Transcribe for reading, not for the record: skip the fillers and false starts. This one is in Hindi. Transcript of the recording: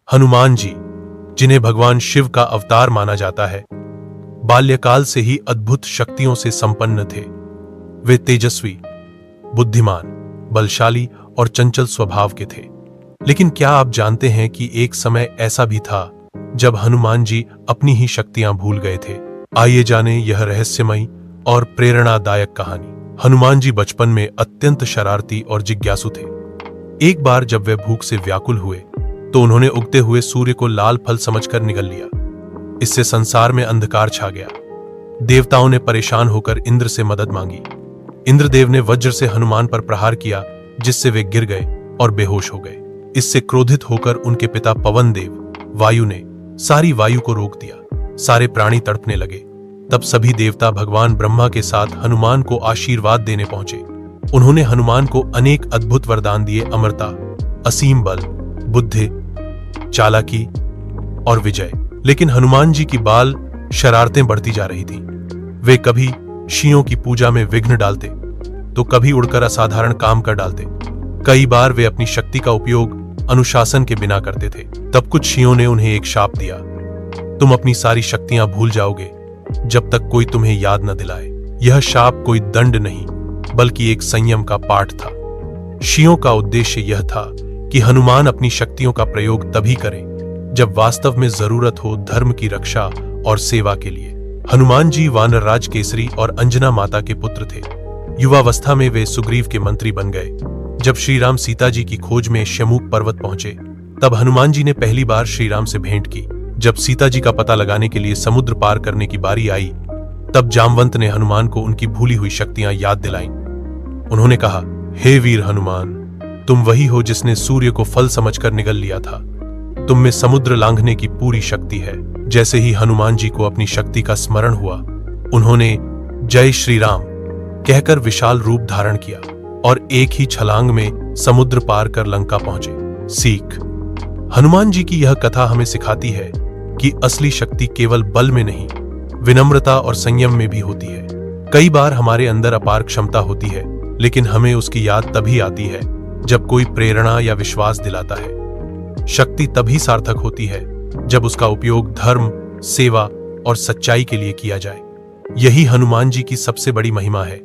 हनुमान जी, जिन्हें भगवान शिव का अवतार माना जाता है, बाल्यकाल से ही अद्भुत शक्तियों से संपन्न थे। वे तेजस्वी, बुद्धिमान, बलशाली और चंचल स्वभाव के थे। लेकिन क्या आप जानते हैं कि एक समय ऐसा भी था जब हनुमान जी अपनी ही शक्तियां भूल गए थे? आइए जानें यह रहस्यमयी और प्रेरणादायक कहानी। हनुमान जी बचपन में अत्यंत शरारती और जिज्ञासु थे। एक बार जब वे भूख से व्याकुल हुए तो उन्होंने उगते हुए सूर्य को लाल फल समझकर निगल लिया। इससे संसार में अंधकार छा गया। देवताओं ने परेशान होकर इंद्र से मदद मांगी। इंद्रदेव ने वज्र से हनुमान पर प्रहार किया, जिससे वे गिर गए और बेहोश हो गए। इससे क्रोधित होकर उनके पिता पवन देव, वायु ने सारी वायु को रोक दिया। सारे प्राणी तड़पने लगे। तब सभी देवता भगवान ब्रह्मा के साथ हनुमान को आशीर्वाद देने पहुंचे। उन्होंने हनुमान को अनेक अद्भुत वरदान दिए: अमरता, असीम बल, बुद्धि, चालाकी और विजय। लेकिन हनुमान जी की बाल शरारतें बढ़ती जा रही थीं। वे कभी शियों की पूजा में विघ्न डालते तो कभी उड़कर असाधारण काम कर डालते। कई बार वे अपनी शक्ति का उपयोग अनुशासन के बिना करते थे। तब कुछ शियों ने उन्हें एक शाप दिया: तुम अपनी सारी शक्तियां भूल जाओगे जब तक कोई तुम्हें याद न दिलाए। यह शाप कोई दंड नहीं, बल्कि एक संयम का पाठ था। शियों का उद्देश्य यह था कि हनुमान अपनी शक्तियों का प्रयोग तभी करें जब वास्तव में जरूरत हो, धर्म की रक्षा और सेवा के लिए। हनुमान जी वानरराज केसरी और अंजना माता के पुत्र थे। युवावस्था में वे सुग्रीव के मंत्री बन गए। जब श्रीराम सीता जी की खोज में शमूक पर्वत पहुंचे, तब हनुमान जी ने पहली बार श्रीराम से भेंट की। जब सीता जी का पता लगाने के लिए समुद्र पार करने की बारी आई, तब जामवंत ने हनुमान को उनकी भूली हुई शक्तियां याद दिलाईं। उन्होंने कहा, हे वीर हनुमान, तुम वही हो जिसने सूर्य को फल समझकर निगल लिया था। तुम में समुद्र लांघने की पूरी शक्ति है। जैसे ही हनुमान जी को अपनी शक्ति का स्मरण हुआ, उन्होंने जय श्री राम कहकर विशाल रूप धारण किया और एक ही छलांग में समुद्र पार कर लंका पहुंचे। सीख: हनुमान जी की यह कथा हमें सिखाती है कि असली शक्ति केवल बल में नहीं, विनम्रता और संयम में भी होती है। कई बार हमारे अंदर अपार क्षमता होती है, लेकिन हमें उसकी याद तभी आती है जब कोई प्रेरणा या विश्वास दिलाता है। शक्ति तभी सार्थक होती है जब उसका उपयोग धर्म, सेवा और सच्चाई के लिए किया जाए। यही हनुमान जी की सबसे बड़ी महिमा है।